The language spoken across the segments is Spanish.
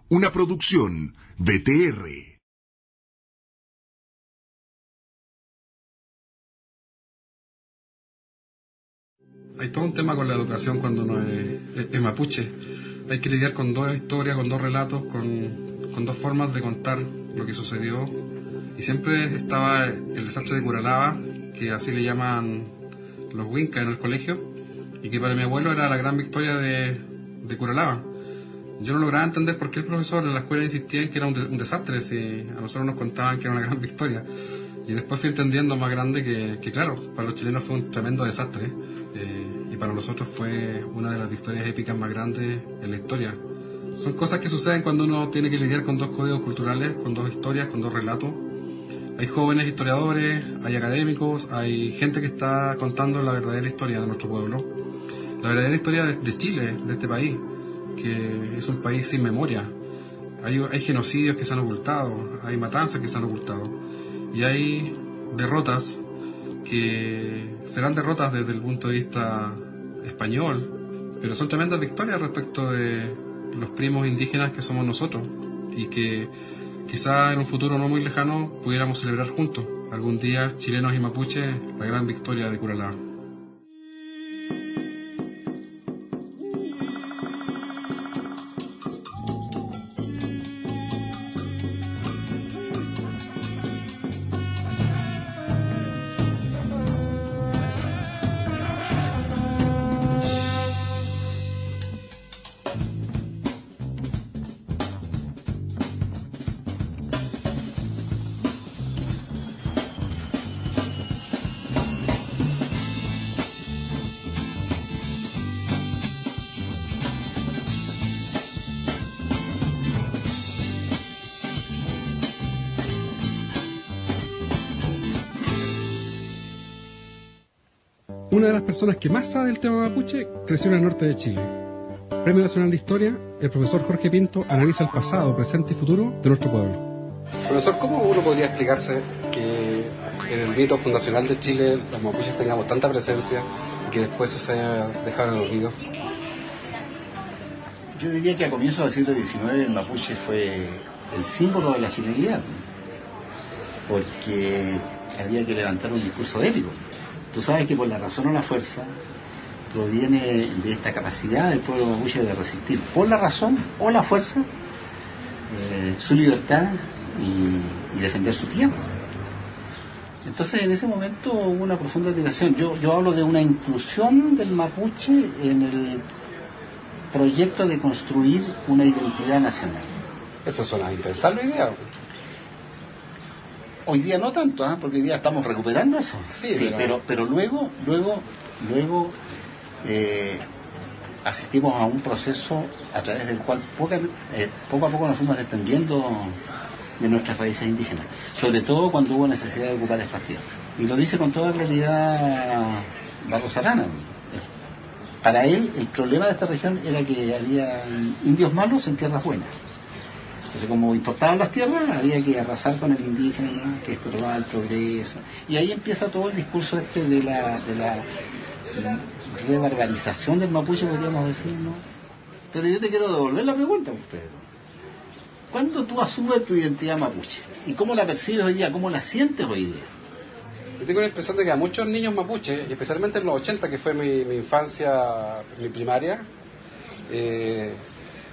Una producción BTR. Hay todo un tema con la educación cuando uno es mapuche. Hay que lidiar con dos historias, con dos relatos, con dos formas de contar lo que sucedió. Y siempre estaba el desastre de Curalaba, que así le llaman los Wincas en el colegio, y que para mi abuelo era la gran victoria de Curalaba. Yo no lograba entender por qué el profesor en la escuela insistía en que era un desastre, si a nosotros nos contaban que era una gran victoria. Y después fui entendiendo más grande que claro, para los chilenos fue un tremendo desastre, y para nosotros fue una de las victorias épicas más grandes en la historia. Son cosas que suceden cuando uno tiene que lidiar con dos códigos culturales, con dos historias, con dos relatos. Hay jóvenes historiadores, hay académicos, hay gente que está contando la verdadera historia de nuestro pueblo, la verdadera historia de Chile, de este país, que es un país sin memoria. Hay genocidios que se han ocultado, hay matanzas que se han ocultado, y hay derrotas que serán derrotas desde el punto de vista español, pero son tremendas victorias respecto de los primos indígenas que somos nosotros, y que quizá en un futuro no muy lejano pudiéramos celebrar juntos, algún día, chilenos y mapuches, la gran victoria de Curalaba. Una de las personas que más sabe del tema mapuche creció en el norte de Chile. Premio Nacional de Historia, el profesor Jorge Pinto analiza el pasado, presente y futuro de nuestro pueblo. Profesor, ¿cómo uno podría explicarse que en el mito fundacional de Chile los mapuches tengamos tanta presencia y que después eso se haya dejado en el olvido? Yo diría que a comienzos del siglo XIX el mapuche fue el símbolo de la chilenidad, porque había que levantar un discurso épico. Tú sabes que por la razón o la fuerza proviene de esta capacidad del pueblo mapuche de resistir por la razón o la fuerza su libertad y defender su tierra. Entonces en ese momento hubo una profunda admiración. Yo hablo de una inclusión del mapuche en el proyecto de construir una identidad nacional. Eso suena a impensable idea. Hoy día no tanto, porque hoy día estamos recuperando eso. Sí, pero luego asistimos a un proceso a través del cual poco a poco nos fuimos desprendiendo de nuestras raíces indígenas, sobre todo cuando hubo necesidad de ocupar estas tierras. Y lo dice con toda claridad Barros Arana. Para él el problema de esta región era que había indios malos en tierras buenas. Entonces, como importaban las tierras, había que arrasar con el indígena, ¿no?, que estorbaba el progreso. Y ahí empieza todo el discurso de la rebarbarización del mapuche, podríamos decir, ¿no? Pero yo te quiero devolver la pregunta, pues, Pedro. ¿Cuándo tú asumes tu identidad mapuche? ¿Y cómo la percibes hoy día? ¿Cómo la sientes hoy día? Yo tengo la impresión de que a muchos niños mapuches, y especialmente en los 80, que fue mi infancia, mi primaria,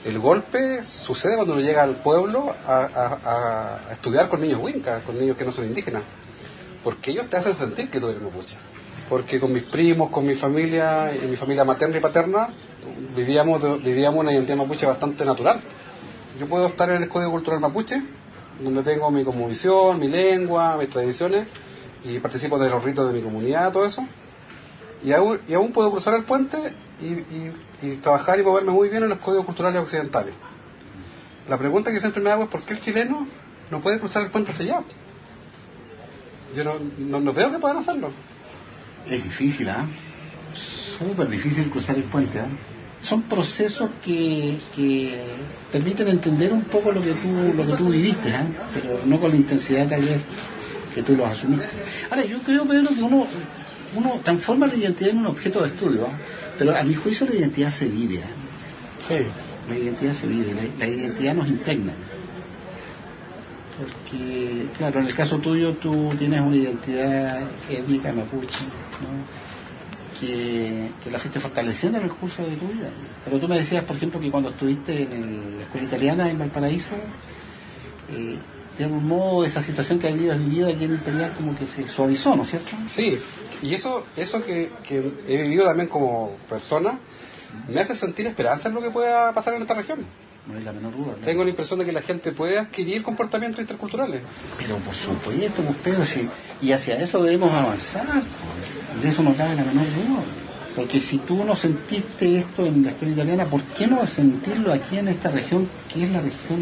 el golpe sucede cuando uno llega al pueblo a estudiar con niños wincas, con niños que no son indígenas, porque ellos te hacen sentir que tú eres mapuche. Porque con mis primos, con mi familia, y mi familia materna y paterna, vivíamos una identidad mapuche bastante natural. Yo puedo estar en el Código Cultural Mapuche, donde tengo mi cosmovisión, mi lengua, mis tradiciones, y participo de los ritos de mi comunidad, todo eso, y aún puedo cruzar el puente y trabajar y moverme muy bien en los códigos culturales occidentales. La pregunta que siempre me hago es ¿por qué el chileno no puede cruzar el puente hacia allá? Yo no veo que puedan hacerlo. Es difícil, súper difícil cruzar el puente. Son procesos que permiten entender un poco lo que tú viviste, pero no con la intensidad tal vez que tú los asumiste. Ahora, yo creo, Pedro, que uno transforma la identidad en un objeto de estudio, pero a mi juicio la identidad se vive. Sí. La identidad se vive, la identidad nos impregna. Porque, claro, en el caso tuyo tú tienes una identidad étnica mapuche, ¿no? que la fuiste fortaleciendo en el curso de tu vida. Pero tú me decías, por ejemplo, que cuando estuviste en la escuela italiana en Valparaíso, de algún modo esa situación que habías vivido aquí en Imperial como que se suavizó, ¿no es cierto? Sí, y eso que he vivido también como persona me hace sentir esperanza en lo que pueda pasar en esta región. No hay la menor duda. ¿No? Tengo la impresión de que la gente puede adquirir comportamientos interculturales. Pero por supuesto, pues Pedro, sí, y hacia eso debemos avanzar, de eso no cabe la menor duda. Porque si tú no sentiste esto en la escuela italiana, ¿por qué no sentirlo aquí en esta región, que es la región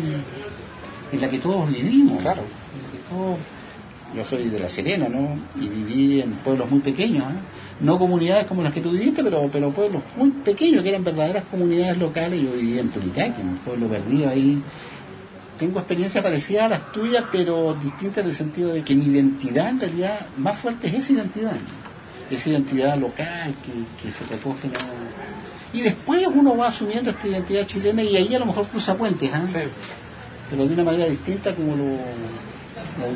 en la que todos vivimos? Claro. Yo soy de La Serena, ¿no? Y viví en pueblos muy pequeños, ¿eh? No comunidades como las que tú viviste, pero pueblos muy pequeños, que eran verdaderas comunidades locales. Yo viví en Turicaque, en un pueblo perdido ahí. Tengo experiencia parecida a las tuyas, pero distinta en el sentido de que mi identidad, en realidad, más fuerte es esa identidad, ¿no? Esa identidad local que se recoge, ¿no? Y después uno va asumiendo esta identidad chilena y ahí a lo mejor cruza puentes, ¿eh? Sí. Pero de una manera distinta como lo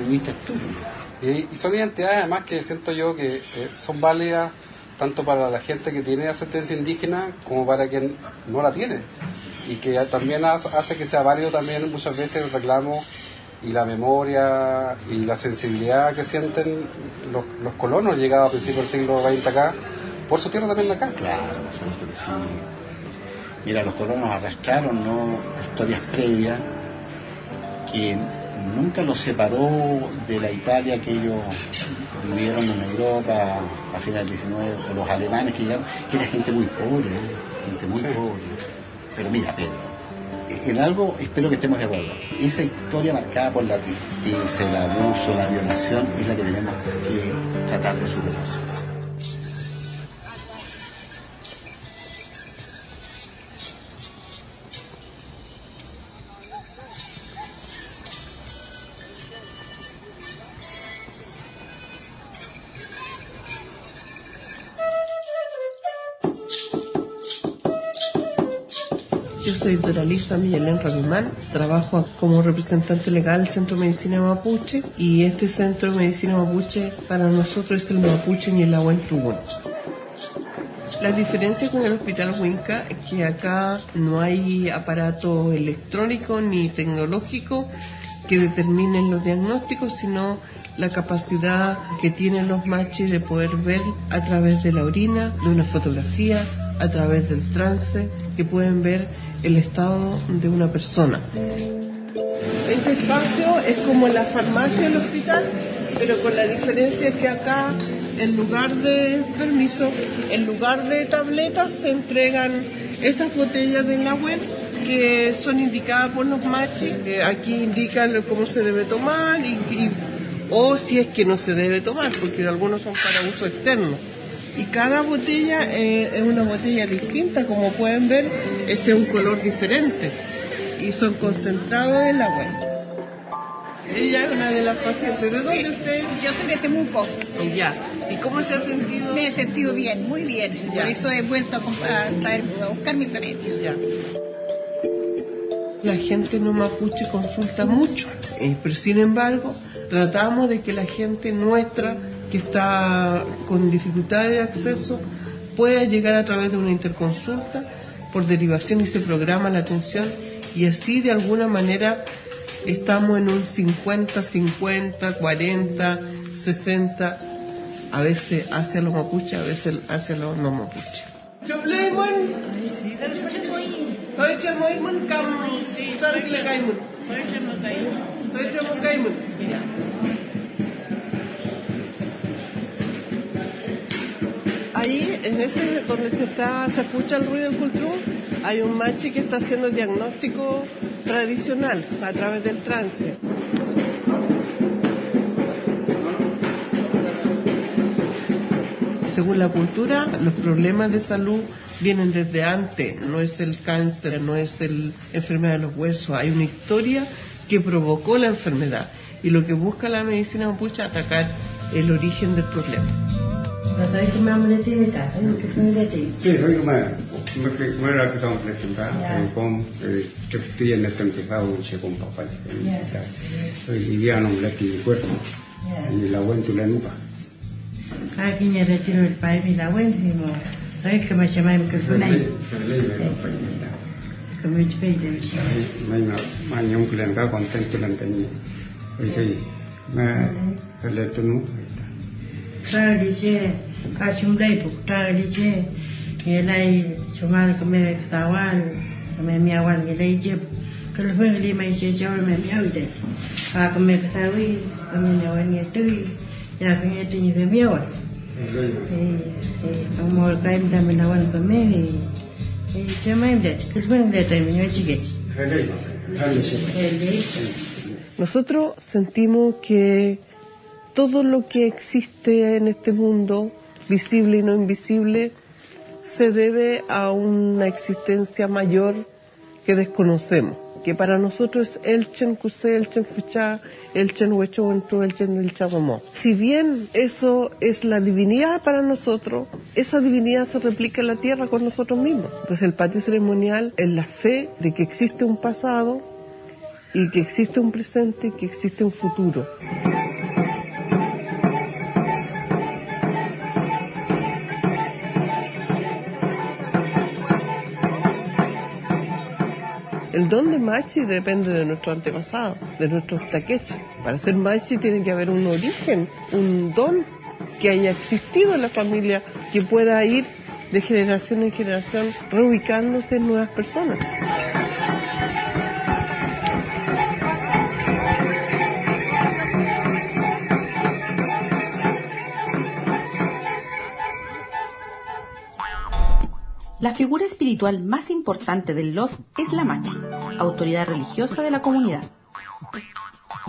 viviste tú. Y son identidades además que siento yo que son válidas tanto para la gente que tiene ascendencia indígena como para quien no la tiene, y que también hace que sea válido también muchas veces el reclamo y la memoria y la sensibilidad que sienten los colonos llegados a principios del siglo XX acá por su tierra también acá. Claro, por supuesto que sí. Mira, los colonos arrastraron, ¿no?, historias previas que nunca los separó de la Italia que ellos vivieron en Europa a finales del 19, o los alemanes que llegaron, que era gente muy pobre, gente muy pobre. Pero mira, Pedro, en algo espero que estemos de acuerdo. Esa historia marcada por la tristeza, el abuso, la violación, es la que tenemos que tratar de superar. Yo soy Doralisa Millelén Rabimán, trabajo como representante legal del Centro de Medicina Mapuche, y este Centro de Medicina Mapuche para nosotros es el Mapuche Ñilahuén-Tubún. La diferencia con el Hospital Huinca es que acá no hay aparato electrónico ni tecnológico que determinen los diagnósticos, sino la capacidad que tienen los machis de poder ver a través de la orina, de una fotografía, a través del trance, que pueden ver el estado de una persona. Este espacio es como la farmacia del hospital, pero con la diferencia que acá, en lugar de permiso, en lugar de tabletas, se entregan estas botellas de Ñilahuén que son indicadas por los machis. Aquí indican cómo se debe tomar o si es que no se debe tomar, porque algunos son para uso externo. Y cada botella es una botella distinta, como pueden ver, este es un color diferente y son concentrados en Ñilahuén. Ella es una de las pacientes. ¿De dónde usted? Yo soy de Temuco. Ya. ¿Y cómo se ha sentido? Me he sentido bien, muy bien. Ya. Por eso he vuelto a buscar mi remedio. Ya. La gente no mapuche consulta mucho, pero sin embargo tratamos de que la gente nuestra que está con dificultades de acceso pueda llegar a través de una interconsulta por derivación y se programa la atención, y así de alguna manera estamos en un 50-50, 40, 60, a veces hacia los mapuches, a veces hacia los no mapuches. Ahí, en ese donde se escucha el ruido del cultrú, hay un machi que está haciendo el diagnóstico tradicional a través del trance. Según la cultura, los problemas de salud vienen desde antes, no es el cáncer, no es la enfermedad de los huesos, hay una historia que provocó la enfermedad, y lo que busca la medicina mapuche es atacar el origen del problema. Là thấy cái mam lên thì cả thấy cái phương lên thì. Sí, hoy me la que estamos presentando, con estoy en el templado se con papá. Hoy día no le tiene cuerpo y la vuelta la nuca. Aquí me retiro el país y la vuelta y no. Thấy cái mà xem em cái phương này. Cái mình phải để xem. Mai nhung cái lần cả contento lần tani. Hoy sí, me le tunu. Tra đi che, a chum đây bục tra đi che. Cái này chúng ta có mẹ cái tao ăn, mẹ mẹ ăn cái đây chép. Cái phương đi mày che cho mẹ mẹ ở đây. À có mẹ cái tao đi, có mẹ nhà ăn nghe tươi, nhà cái nghe tươi như thế mẹ ăn. Ông mua cái em ta mình nào ăn có mẹ thì cho mẹ em đấy, cái phương đấy tại mình nói chỉ cái. Nosotros sentimos que todo lo que existe en este mundo, visible y no invisible, se debe a una existencia mayor que desconocemos, que para nosotros es Elchen Kusé, Elchen Fuchá, Elchen Huechoentro, Elchen El Chabomó. Si bien eso es la divinidad para nosotros, esa divinidad se replica en la tierra con nosotros mismos. Entonces el patio ceremonial es la fe de que existe un pasado y que existe un presente y que existe un futuro. El don de Machi depende de nuestro antepasado, de nuestros taqueches. Para ser Machi tiene que haber un origen, un don que haya existido en la familia, que pueda ir de generación en generación reubicándose en nuevas personas. La figura espiritual más importante del Lof es la Machi, autoridad religiosa de la comunidad.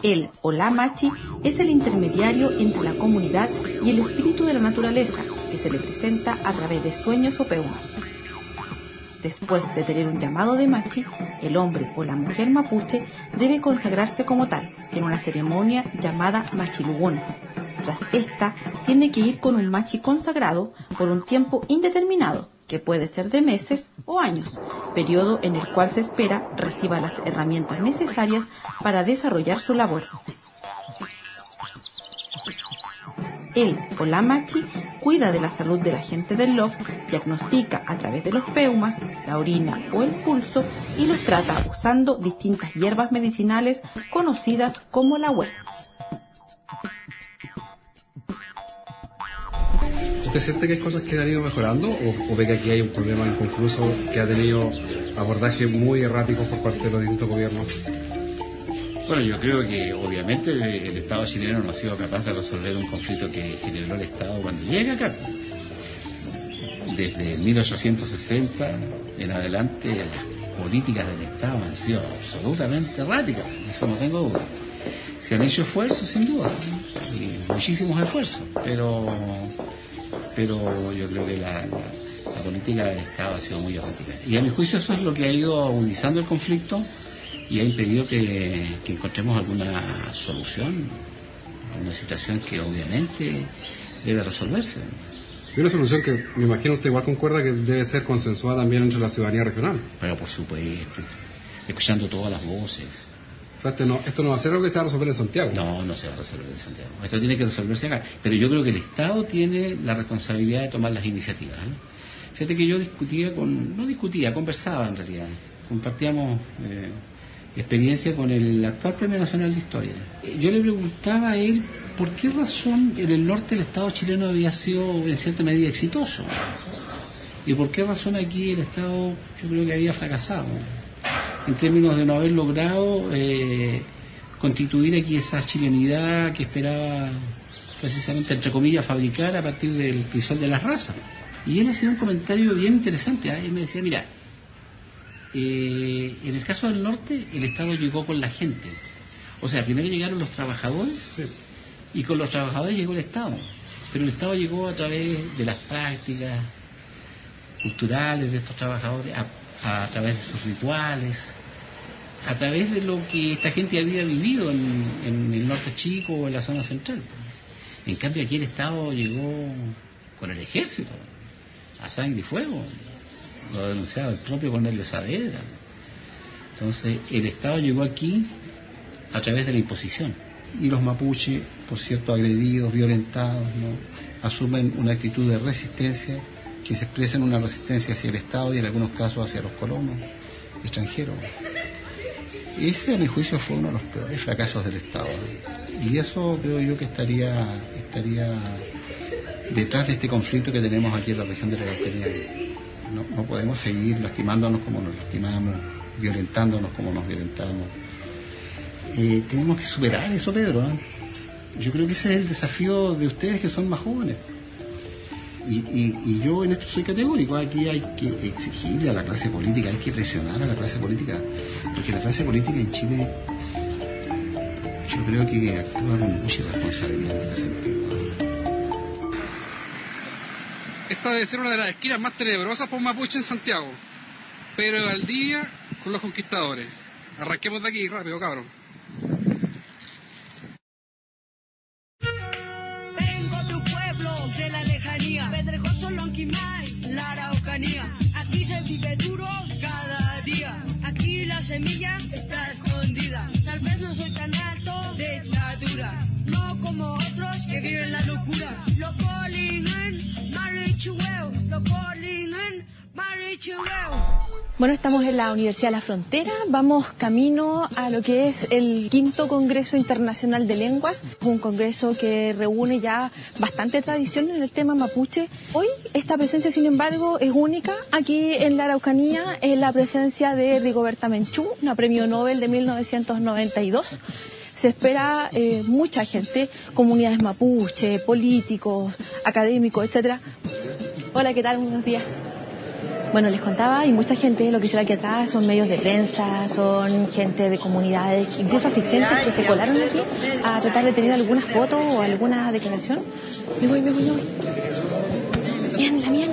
Él o la Machi es el intermediario entre la comunidad y el espíritu de la naturaleza, que se le presenta a través de sueños o peumas. Después de tener un llamado de Machi, el hombre o la mujer mapuche debe consagrarse como tal, en una ceremonia llamada Machilugón. Tras esta, tiene que ir con un Machi consagrado por un tiempo indeterminado, que puede ser de meses o años, periodo en el cual se espera reciba las herramientas necesarias para desarrollar su labor. Él o la Machi cuida de la salud de la gente del Lof, diagnostica a través de los peumas, la orina o el pulso y los trata usando distintas hierbas medicinales conocidas como la huel. ¿Usted siente que hay cosas que han ido mejorando o ve que aquí hay un problema inconcluso que ha tenido abordajes muy erráticos por parte de los distintos gobiernos? Bueno, yo creo que obviamente el Estado chileno no ha sido capaz de resolver un conflicto que generó el Estado cuando llega acá. Desde 1860 en adelante las políticas del Estado han sido absolutamente erráticas, eso no tengo duda. Se han hecho esfuerzos sin duda, y muchísimos esfuerzos, pero yo creo que la política del Estado ha sido muy errática. Y a mi juicio eso es lo que ha ido agudizando el conflicto y ha impedido que encontremos alguna solución a una situación que obviamente debe resolverse. Y una solución que me imagino usted igual concuerda que debe ser consensuada también entre la ciudadanía regional. Pero por supuesto, escuchando todas las voces. O sea, esto no va a ser algo que se va a resolver en Santiago. No se va a resolver en Santiago. Esto tiene que resolverse acá. Pero yo creo que el Estado tiene la responsabilidad de tomar las iniciativas. Fíjate que yo conversaba en realidad. Compartíamos experiencia con el actual Premio Nacional de Historia. Yo le preguntaba a él por qué razón en el norte el Estado chileno había sido en cierta medida exitoso y por qué razón aquí el Estado yo creo que había fracasado en términos de no haber logrado constituir aquí esa chilenidad que esperaba precisamente, entre comillas, fabricar a partir del crisol de las razas. Y él hacía un comentario bien interesante. Él me decía, mira, en el caso del norte el Estado llegó con la gente, o sea, primero llegaron los trabajadores, sí, y con los trabajadores llegó el Estado, pero el Estado llegó a través de las prácticas culturales de estos trabajadores, a través de sus rituales, a través de lo que esta gente había vivido en el norte chico o en la zona central. En cambio aquí el Estado llegó con el ejército, a sangre y fuego. Lo ha denunciado el propio Cornelio Saavedra. Entonces, el Estado llegó aquí a través de la imposición. Y los mapuches, por cierto, agredidos, violentados, ¿no?, asumen una actitud de resistencia que se expresa en una resistencia hacia el Estado y en algunos casos hacia los colonos extranjeros. Ese, a mi juicio, fue uno de los peores fracasos del Estado. Y eso creo yo que estaría detrás de este conflicto que tenemos aquí en la región de la Araucanía. No podemos seguir lastimándonos como nos lastimamos, violentándonos como nos violentamos. Tenemos que superar eso, Pedro, ¿eh? Yo creo que ese es el desafío de ustedes que son más jóvenes. Y yo en esto soy categórico. Aquí hay que exigirle a la clase política, hay que presionar a la clase política, porque la clase política en Chile, yo creo que actúa con mucha irresponsabilidad en este sentido. Esta debe ser una de las esquinas más tenebrosas para un mapuche en Santiago. Pedro de Valdivia con los conquistadores. Arranquemos de aquí rápido, cabrón. Vengo de un pueblo de la lejanía, Pedregoso, Lonquimay, la Araucanía. Aquí se vive duro cada día, aquí la semilla está escondida. Tal vez no soy tan alto de estatura, no como otros que viven la locura. Lo calling en marichueo, lo calling en marichueo. Bueno, estamos en la Universidad de la Frontera, vamos camino a lo que es el 5º Congreso Internacional de Lenguas, un congreso que reúne ya bastante tradición en el tema mapuche. Hoy esta presencia, sin embargo, es única. Aquí en la Araucanía es la presencia de Rigoberta Menchú, una premio Nobel de 1992. Se espera mucha gente, comunidades mapuche, políticos, académicos, etcétera. Hola, ¿qué tal? Buenos días. Bueno, les contaba, hay mucha gente, lo que se ve aquí atrás son medios de prensa, son gente de comunidades, incluso asistentes que se colaron aquí a tratar de tener algunas fotos o alguna declaración. Me voy. Bien, la mía.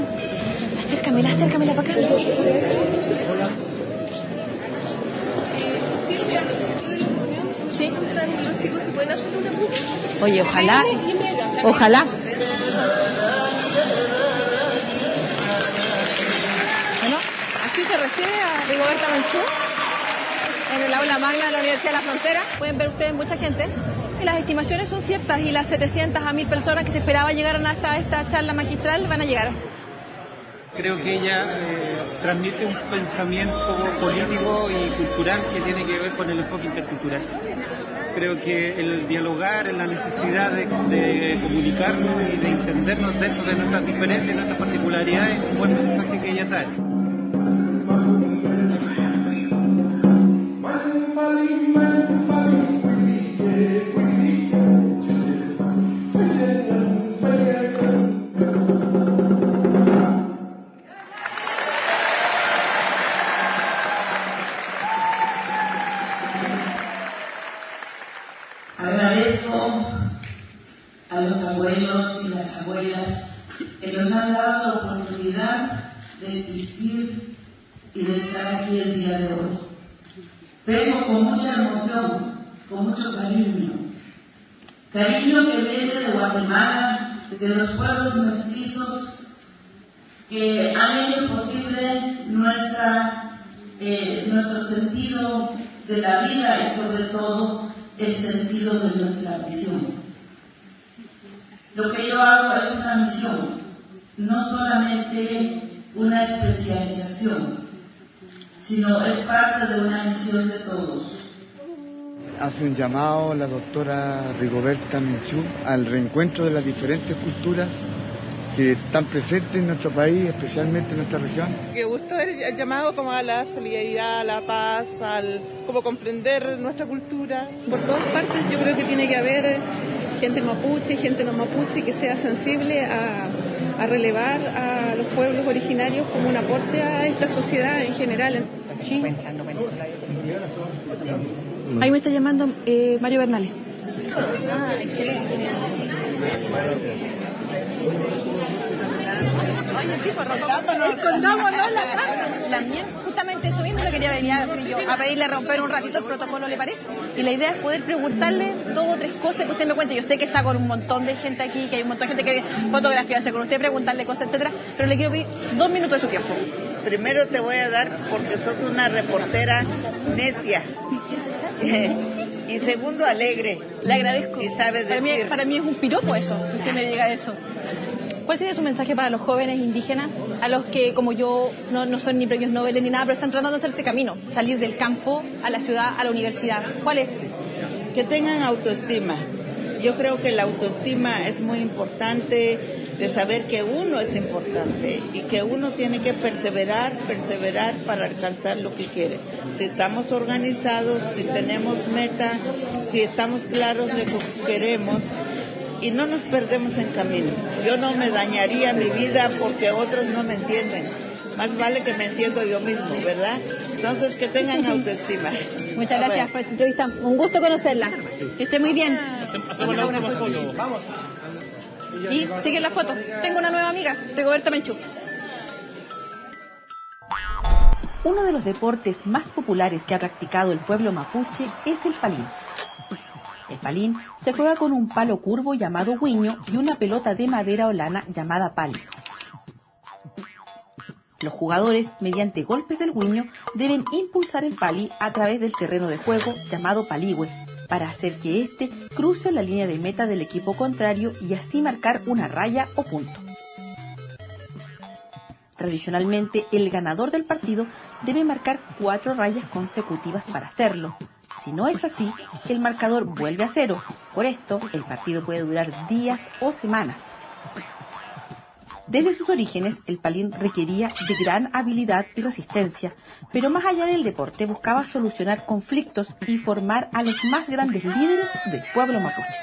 Acércamela para acá. ¿Sí? Los chicos se pueden hacer una puja. Oye, ojalá. Bueno, así se recibe a Rigoberta Menchú en el aula magna de la Universidad de la Frontera. Pueden ver ustedes mucha gente. Y las estimaciones son ciertas y las 700 a 1000 personas que se esperaba llegaran hasta esta charla magistral van a llegar. Creo que ella transmite un pensamiento político y cultural que tiene que ver con el enfoque intercultural. Creo que el dialogar, la necesidad de comunicarnos y de entendernos dentro de nuestras diferencias y nuestras particularidades es un buen mensaje que ella trae. Agradezco a los abuelos y las abuelas que nos han dado la oportunidad de existir y de estar aquí el día de hoy. Vengo con mucha emoción, con mucho cariño que viene de Guatemala, de los pueblos mestizos que han hecho posible nuestro sentido de la vida y sobre todo el sentido de nuestra misión. Lo que yo hago es una misión, no solamente una especialización, sino es parte de una misión de todos. Hace un llamado la doctora Rigoberta Menchú al reencuentro de las diferentes culturas que están presentes en nuestro país, especialmente en nuestra región. Me gustó el llamado como a la solidaridad, a la paz, al como comprender nuestra cultura. Por todas partes yo creo que tiene que haber gente mapuche, gente no mapuche que sea sensible a relevar a los pueblos originarios como un aporte a esta sociedad en general. ¿Sí? Ahí me está llamando Mario Bernales. Ah, excelente. Oye, sí, por escondámonos la cara. También, justamente eso mismo le quería venir a decir yo, a pedirle romper un ratito el protocolo, ¿le parece? Y la idea es poder preguntarle 2 o 3 cosas que usted me cuente. Yo sé que está con un montón de gente aquí, que hay un montón de gente que fotografiarse con usted, preguntarle cosas, etcétera, pero le quiero pedir 2 minutos de su tiempo. Primero te voy a dar porque sos una reportera necia. Y segundo, alegre. Le agradezco. Y sabes decir. Para mí es un piropo eso, que usted me diga eso. ¿Cuál sería su mensaje para los jóvenes indígenas, a los que, como yo, no son ni premios Nobel ni nada, pero están tratando de hacerse camino, salir del campo a la ciudad, a la universidad? ¿Cuál es? Que tengan autoestima. Yo creo que la autoestima es muy importante, de saber que uno es importante y que uno tiene que perseverar para alcanzar lo que quiere. Si estamos organizados, si tenemos meta, si estamos claros de lo que queremos y no nos perdemos en camino. Yo no me dañaría mi vida porque otros no me entienden. Más vale que me entiendo yo mismo, ¿verdad? Entonces, que tengan autoestima. Muchas gracias por esta entrevista. Un gusto conocerla. Que esté muy bien. Hacemos la última foto. Vamos. Y sigue la foto. Tengo una nueva amiga, Rigoberta Menchú. Uno de los deportes más populares que ha practicado el pueblo mapuche es el palín. El palín se juega con un palo curvo llamado huiño y una pelota de madera o lana llamada pali. Los jugadores, mediante golpes del huiño, deben impulsar el pali a través del terreno de juego llamado paligüe, para hacer que éste cruce la línea de meta del equipo contrario y así marcar una raya o punto. Tradicionalmente, el ganador del partido debe marcar 4 rayas consecutivas para hacerlo. Si no es así, el marcador vuelve a 0. Por esto, el partido puede durar días o semanas. Desde sus orígenes, el palín requería de gran habilidad y resistencia, pero más allá del deporte buscaba solucionar conflictos y formar a los más grandes líderes del pueblo mapuche.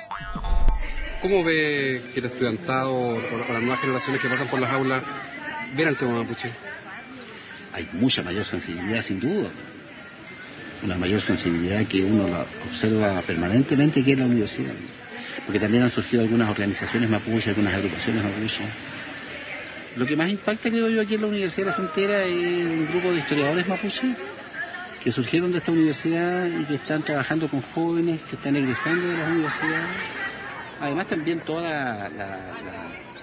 ¿Cómo ve que el estudiantado o las nuevas generaciones que pasan por las aulas ven al tema mapuche? Hay mucha mayor sensibilidad, sin duda. Una mayor sensibilidad que uno la observa permanentemente aquí en la universidad. Porque también han surgido algunas organizaciones mapuche, algunas agrupaciones mapuche. Lo que más impacta, creo yo, aquí en la Universidad de la Frontera es un grupo de historiadores mapuche que surgieron de esta universidad y que están trabajando con jóvenes que están egresando de las universidades. Además, también toda la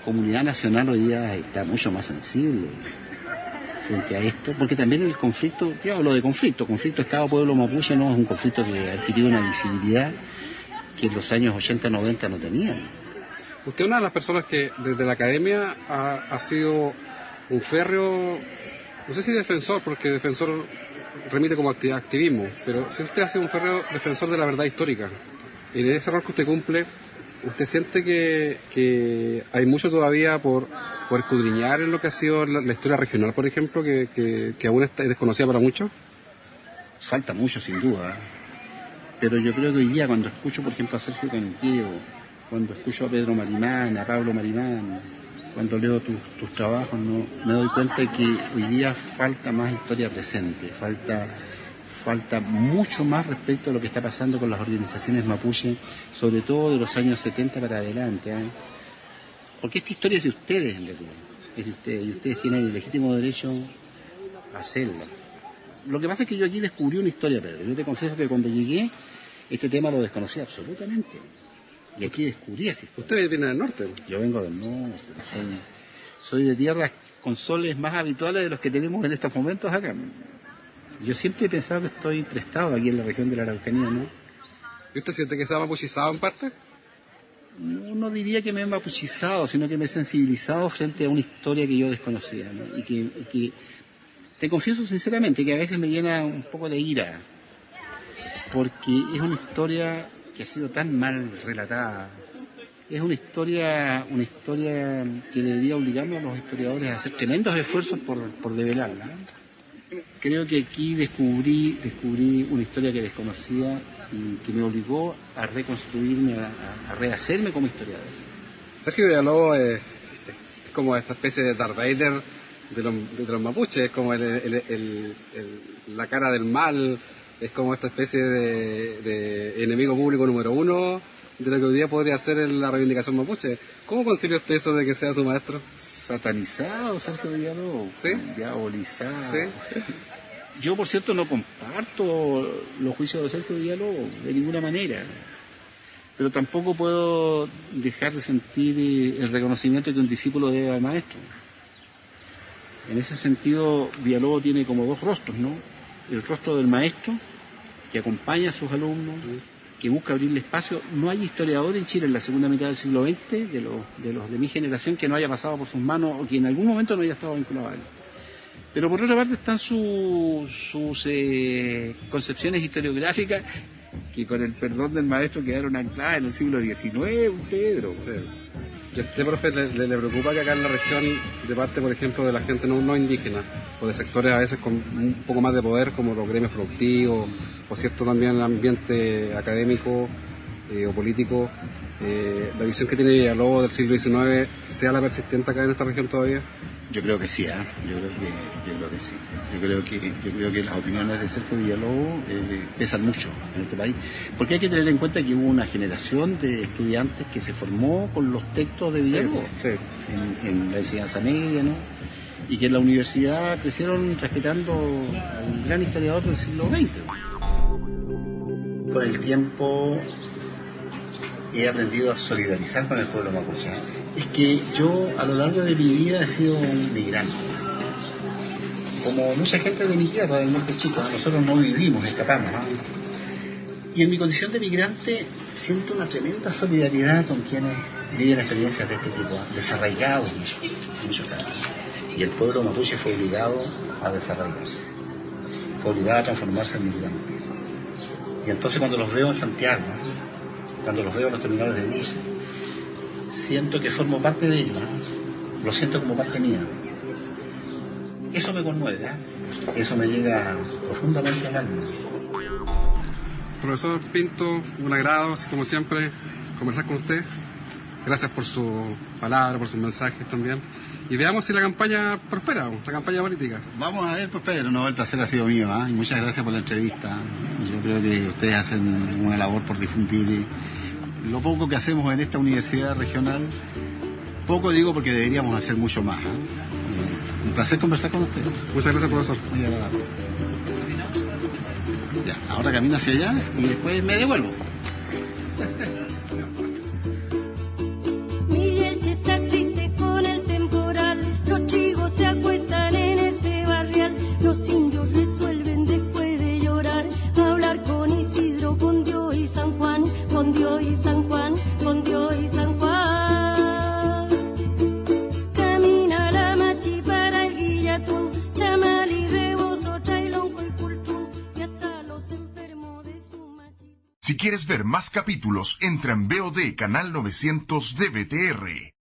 comunidad nacional hoy día está mucho más sensible frente a esto, porque también el conflicto, yo hablo de conflicto Estado-Pueblo Mapuche no es un conflicto que ha adquirido una visibilidad que en los años 80-90 no tenían. Usted es una de las personas que desde la academia ha sido un férreo, no sé si defensor, porque defensor remite como activismo, pero si usted ha sido un férreo defensor de la verdad histórica, y en ese rol que usted cumple, ¿usted siente que hay mucho todavía por escudriñar en lo que ha sido la historia regional, por ejemplo, que aún es desconocida para muchos? Falta mucho, sin duda, pero yo creo que hoy día cuando escucho, por ejemplo, a Sergio Canqueo, cuando escucho a Pedro Marimán, a Pablo Marimán, cuando leo tus trabajos, me doy cuenta de que hoy día falta más historia presente, falta mucho más respecto a lo que está pasando con las organizaciones mapuche, sobre todo de los años 70 para adelante, ¿eh? Porque esta historia es de ustedes, en realidad, es de ustedes, y ustedes tienen el legítimo derecho a hacerla. Lo que pasa es que yo aquí descubrí una historia, Pedro. Yo te confieso que cuando llegué, este tema lo desconocía absolutamente. Y aquí descubrí así. ¿Usted viene del norte? Yo vengo del norte, soy de tierras con soles más habituales de los que tenemos en estos momentos acá. Yo siempre he pensado que estoy prestado aquí en la región de la Araucanía, ¿no? ¿Y usted siente que se ha mapuchizado en parte? No diría que me he mapuchizado, sino que me he sensibilizado frente a una historia que yo desconocía, ¿no? Y que te confieso sinceramente que a veces me llena un poco de ira, porque es una historia que ha sido tan mal relatada. Es una historia que debería obligarnos a los historiadores a hacer tremendos esfuerzos por develarla. Creo que aquí descubrí una historia que desconocía y que me obligó a reconstruirme, a rehacerme como historiador. Sergio Villalobos es como esta especie de Darth Vader de los mapuches, es como la cara del mal, es como esta especie de enemigo público número 1 de lo que hoy día podría ser la reivindicación mapuche. ¿Cómo concilia usted eso de que sea su maestro? Satanizado, Sergio Villalobos. ¿Sí? Diabolizado. ¿Sí? Yo, por cierto, no comparto los juicios de Sergio Villalobos de ninguna manera, pero tampoco puedo dejar de sentir el reconocimiento que un discípulo debe al maestro. En ese sentido, Villalobos tiene como dos rostros, ¿no? El rostro del maestro, que acompaña a sus alumnos, que busca abrirle espacio. No hay historiador en Chile en la segunda mitad del siglo XX, de los de mi generación, que no haya pasado por sus manos o que en algún momento no haya estado vinculado a él. Pero por otra parte están sus concepciones historiográficas que, con el perdón del maestro, quedaron ancladas en el siglo XIX, Pedro. Sí. ¿Y a usted, profe, le preocupa que acá en la región, de parte, por ejemplo, de la gente no indígena, o de sectores a veces con un poco más de poder, como los gremios productivos, o cierto también el ambiente académico o político, la visión que tiene Villalobos del siglo XIX sea la persistente acá en esta región todavía? Yo creo que sí, yo creo que sí. Yo creo que las opiniones de Sergio Villalobos pesan mucho en este país, porque hay que tener en cuenta que hubo una generación de estudiantes que se formó con los textos de Villalobos, sí. En la enseñanza media, ¿no? Y que en la universidad crecieron respetando al gran historiador del siglo XX. Con el tiempo he aprendido a solidarizar con el pueblo mapuche. Es que yo a lo largo de mi vida he sido un migrante. Como mucha gente de mi tierra, del norte chico, nosotros no vivimos, escapamos, ¿no? Y en mi condición de migrante siento una tremenda solidaridad con quienes viven experiencias de este tipo, desarraigados en muchos casos. Y el pueblo mapuche fue obligado a desarraigarse, fue obligado a transformarse en migrante. Y entonces cuando los veo en Santiago, cuando los veo en los terminales de bus, siento que formo parte de ellos, lo siento como parte mía. Eso me conmueve, eso me llega profundamente al alma. Profesor Pinto, un agrado, así como siempre, conversar con usted. Gracias por su palabra, por sus mensajes también. Y veamos si la campaña prospera, la campaña política. Vamos a ver, Pedro, no, el placer ha sido mío, y muchas gracias por la entrevista. Yo creo que ustedes hacen una labor por difundir lo poco que hacemos en esta universidad regional. Poco digo porque deberíamos hacer mucho más. Un placer conversar con ustedes. Muchas gracias, profesor. Muy agradable. Ya, ahora camino hacia allá y después me devuelvo. Se acuestan en ese barrial, los indios resuelven después de llorar, hablar con Isidro, con Dios y San Juan, con Dios y San Juan, con Dios y San Juan. Camina la machi para el guillatún, chamal y rebozo, trailonco y cultrún, y hasta los enfermos de su machi. Si quieres ver más capítulos, entra en VOD Canal 900 de BTR.